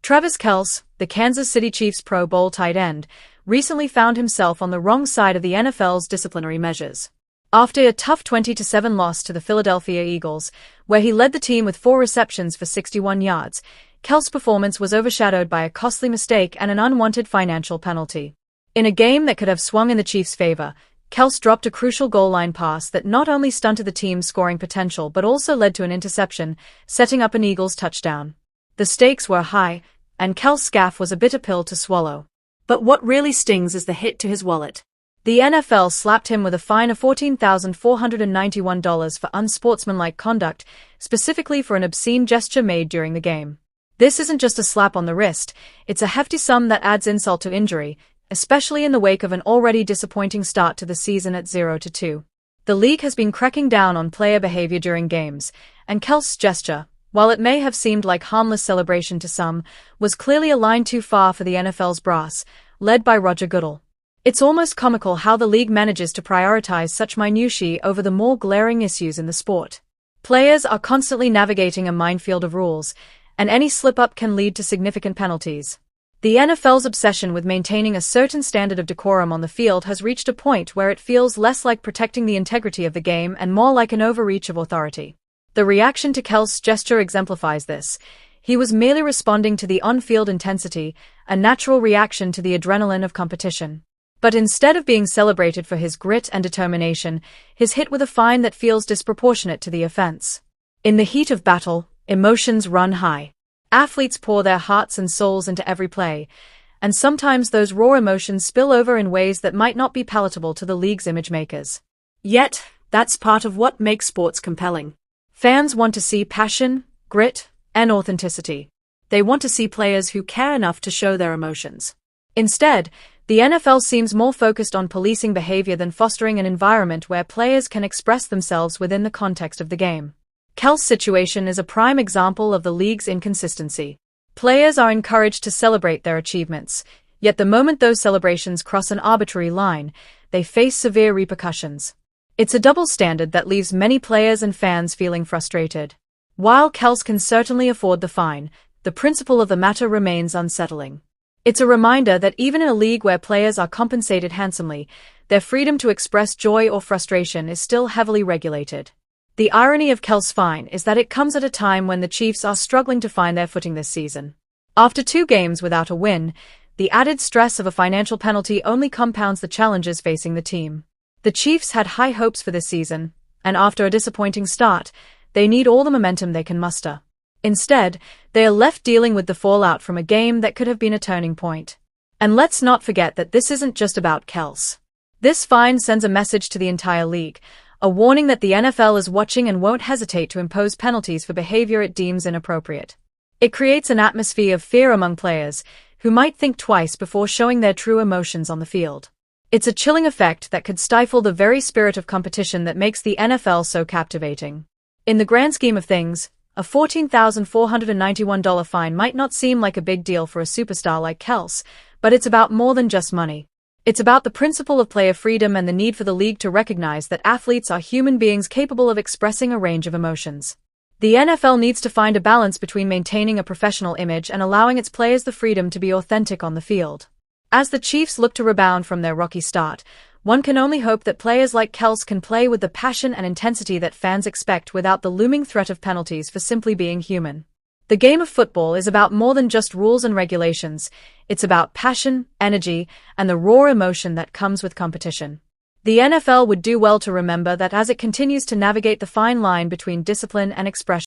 Travis Kelce, the Kansas City Chiefs Pro Bowl tight end, recently found himself on the wrong side of the NFL's disciplinary measures. After a tough 20-7 loss to the Philadelphia Eagles, where he led the team with 4 receptions for 61 yards, Kelce's performance was overshadowed by a costly mistake and an unwanted financial penalty. In a game that could have swung in the Chiefs' favor, Kelce dropped a crucial goal line pass that not only stunted the team's scoring potential but also led to an interception, setting up an Eagles touchdown. The stakes were high, and Kelce's gaffe was a bitter pill to swallow. But what really stings is the hit to his wallet. The NFL slapped him with a fine of $14,491 for unsportsmanlike conduct, specifically for an obscene gesture made during the game. This isn't just a slap on the wrist, it's a hefty sum that adds insult to injury, especially in the wake of an already disappointing start to the season at 0-2. The league has been cracking down on player behavior during games, and Kelce's gesture, while it may have seemed like harmless celebration to some, was clearly a line too far for the NFL's brass, led by Roger Goodell. It's almost comical how the league manages to prioritize such minutiae over the more glaring issues in the sport. Players are constantly navigating a minefield of rules, and any slip-up can lead to significant penalties. The NFL's obsession with maintaining a certain standard of decorum on the field has reached a point where it feels less like protecting the integrity of the game and more like an overreach of authority. The reaction to Kelce's gesture exemplifies this. He was merely responding to the on-field intensity, a natural reaction to the adrenaline of competition. But instead of being celebrated for his grit and determination, he's hit with a fine that feels disproportionate to the offense. In the heat of battle, emotions run high. Athletes pour their hearts and souls into every play, and sometimes those raw emotions spill over in ways that might not be palatable to the league's image makers. Yet, that's part of what makes sports compelling. Fans want to see passion, grit, and authenticity. They want to see players who care enough to show their emotions. Instead, the NFL seems more focused on policing behavior than fostering an environment where players can express themselves within the context of the game. Kelce's situation is a prime example of the league's inconsistency. Players are encouraged to celebrate their achievements, yet the moment those celebrations cross an arbitrary line, they face severe repercussions. It's a double standard that leaves many players and fans feeling frustrated. While Kelce can certainly afford the fine, the principle of the matter remains unsettling. It's a reminder that even in a league where players are compensated handsomely, their freedom to express joy or frustration is still heavily regulated. The irony of Kelce's fine is that it comes at a time when the Chiefs are struggling to find their footing this season. After 2 games without a win, the added stress of a financial penalty only compounds the challenges facing the team. The Chiefs had high hopes for this season, and after a disappointing start, they need all the momentum they can muster. Instead, they are left dealing with the fallout from a game that could have been a turning point. And let's not forget that this isn't just about Kelce. This fine sends a message to the entire league, a warning that the NFL is watching and won't hesitate to impose penalties for behavior it deems inappropriate. It creates an atmosphere of fear among players, who might think twice before showing their true emotions on the field. It's a chilling effect that could stifle the very spirit of competition that makes the NFL so captivating. In the grand scheme of things, a $14,491 fine might not seem like a big deal for a superstar like Kelce, but it's about more than just money. It's about the principle of player freedom and the need for the league to recognize that athletes are human beings capable of expressing a range of emotions. The NFL needs to find a balance between maintaining a professional image and allowing its players the freedom to be authentic on the field. As the Chiefs look to rebound from their rocky start, one can only hope that players like Kelce can play with the passion and intensity that fans expect without the looming threat of penalties for simply being human. The game of football is about more than just rules and regulations. It's about passion, energy, and the raw emotion that comes with competition. The NFL would do well to remember that as it continues to navigate the fine line between discipline and expression.